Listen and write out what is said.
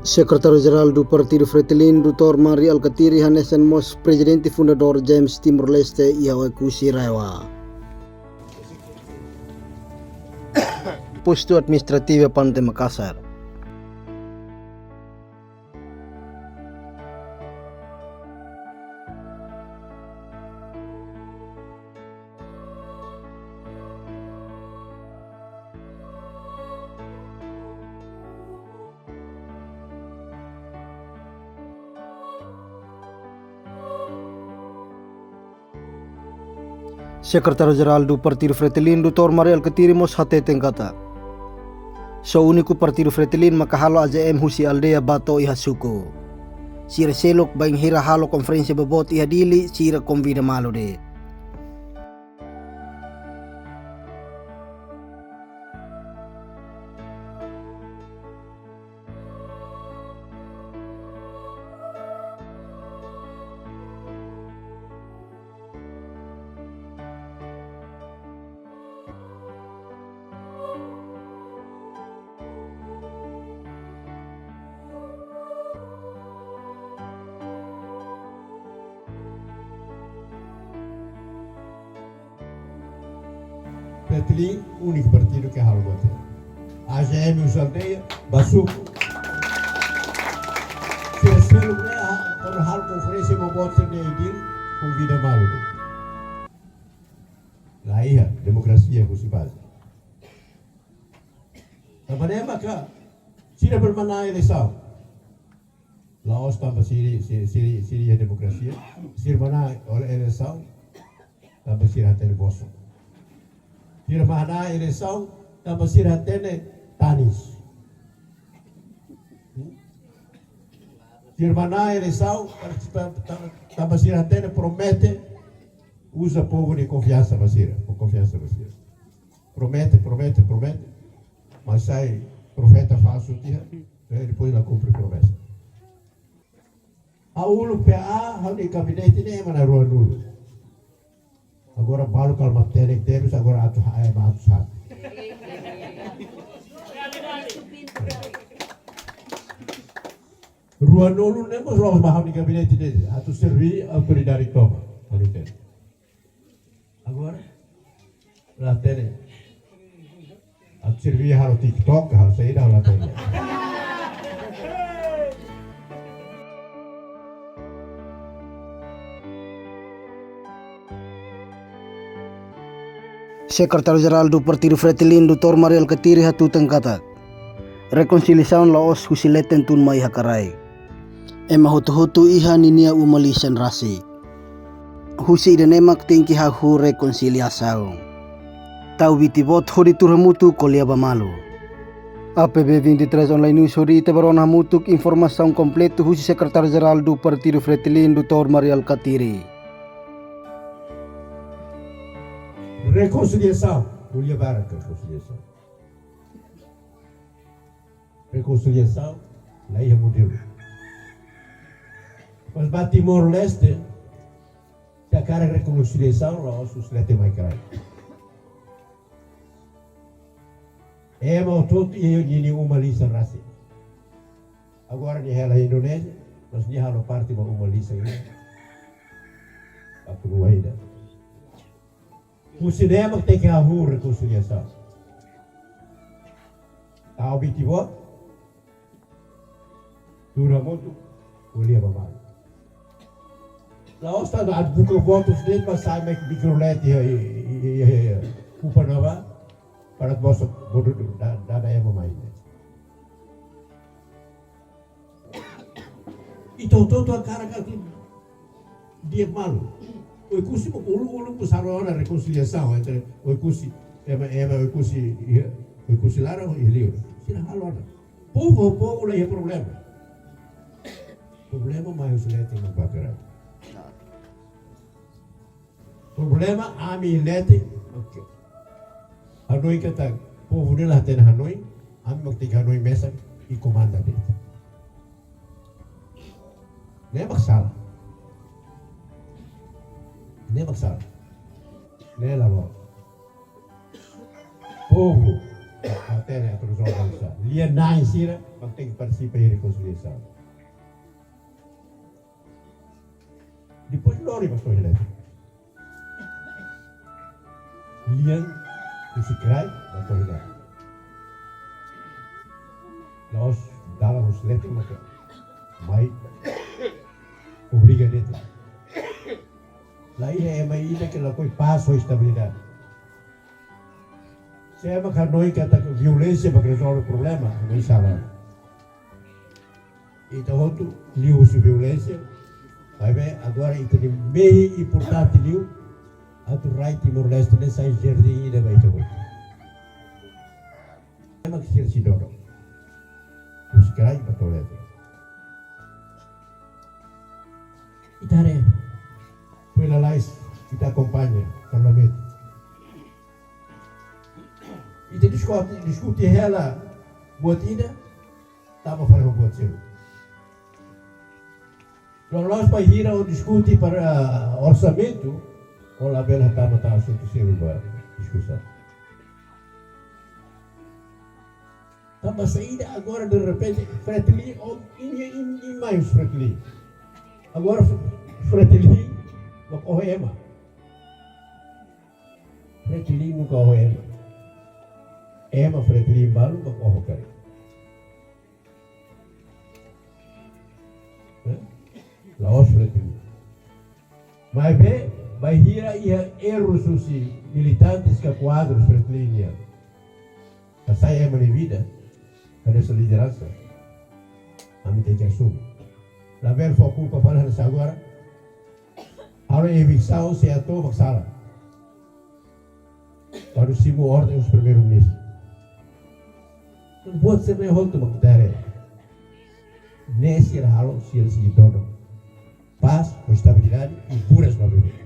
Secretário-Geral do Partido Fretilin, Dr. Mari Alcatiri, Hanesan Mos, Presidente e Fundador James Timor-Leste e Kusi Raiwa. Posto Administrativo Pantai Makassar. Secretário-Geral do Partido Fretilin, Dr. Mari Alcatiri Mos Hate Tengkata. Sa unico Partido Fretilin makahalo AJM Husi Aldea Bato Ihasuko. Sira selok baing hira halo konferensi bebot ihadili sira konvida malo de. Fretilin, único partido que halo bater. AGM Husi Aldeia, Basuco. Sira selok quando halo konferensi bebot sendiri konvida malo de. Lá ia demokrasia Husi base. Também maka sira bermana eleição. Laos tanpa siri demokrasia, sira mana oleh eleição, tanpa sira tele boso. Sira mana eleição, tanpa sira tele tanis. Sira mana eleição, tanpa sira tele promete, usa povo de confiança basira, com confiança basira. Promete, mas sai profeta falso dia, depois ela cumpre promessa. A ulu PA, hal di gabinete ini mana ruang dulu. Agora balu kalau materik terus agora atu ayam atu sat. Ruang dulu ni pun ruang mahal di gabinete ini, atu servi autoridade toma, autoridade. Agora, lá tem, atu servi hal TikTok, hal saya dah lah tanya. Secretário-Geral do Partido Fretilin, Dr. Mari Alcatiri Hatu Tengkata. Reconciliação laos husileten tun mai hakarai. Ema hutu iha ninia umalisan rasi. Husi dan emak tingki hahu reconciliação. Tau bitibot hori turhamutu koliaba malu. APB 23 online news hori tebaron hamutuk informação completo husi Secretário-Geral do Partido Fretilin, Dr. Mari Alcatiri. Reconciliação, Julia Barca, reconciliação. Reconciliação, lá ia modelo. Mas para Timor-Leste, se a cara reconciliação, lá os lete mais caro. É mau todo e uma lista raci. Agora ni hela Indonésia, nós ni halo parte mau uma lista ini. Apa wahida. O cinema tem que haver reconciliação. A objetivo, dura muito, olha babado. Lá está a buka votos dele, mas sai mais microlet e culpa nova para que você bodo da é mamãe. Então todo a cara que dia malu. O ikusi mo ulu pusaro na reconciliação entre o ikusi o ikusi lara o ilio. Sila halo na. Povo lá é problema. Problema mais o lete no bakara. Problema ami lete. Okay. Hanoi kata povo nila ten Hanoi, ami magtig Hanoi mesa e comanda dito. Nem masalah. Nem masalah. Nem lavo. Povo até a resolver. Lia na insira, mas tem que participar em reconciliação. Depois não iba a eleito. Lian, o se crai, da autoridade. Nós dávamos letra, mas obriga letra. Lá é uma ilha que ela foi paz ou estabilidade. Se é uma canoa que está com violência para resolver o problema, não é salário. Então, outro, liu-se violência, vai ver, agora, entre meio importante, liu, a tu rai Timor-Leste, nessa jardim, e vai ter. É uma que se dono. Os crai para toledo. E tare, foi lá que te acompanha, parlamento. E te discute ela, buat ida, estava fazendo buat seu. Kalau nós para ir ao discutir para orçamento, ou lá bela estava assunto seu para discussão. Estava saída agora de repente, Fretli, ou em mais Fretli. Agora Fretli, não corre ema. Fretli não corre ema. Ema Fretli balu não corre cari. Laos Fretli. Mas bem, vai ir a erros os militantes que quadros Fretli. Saya ema de vida. Ada liderança. Kami tem que assumir. La ver foi culpa para nós agora. A evição se atou maksala. Para o simo ordem os primeiro-ministro. Não pode ser nem holto magdare. Nesse halo se dono. Paz, estabilidade e puras novamente.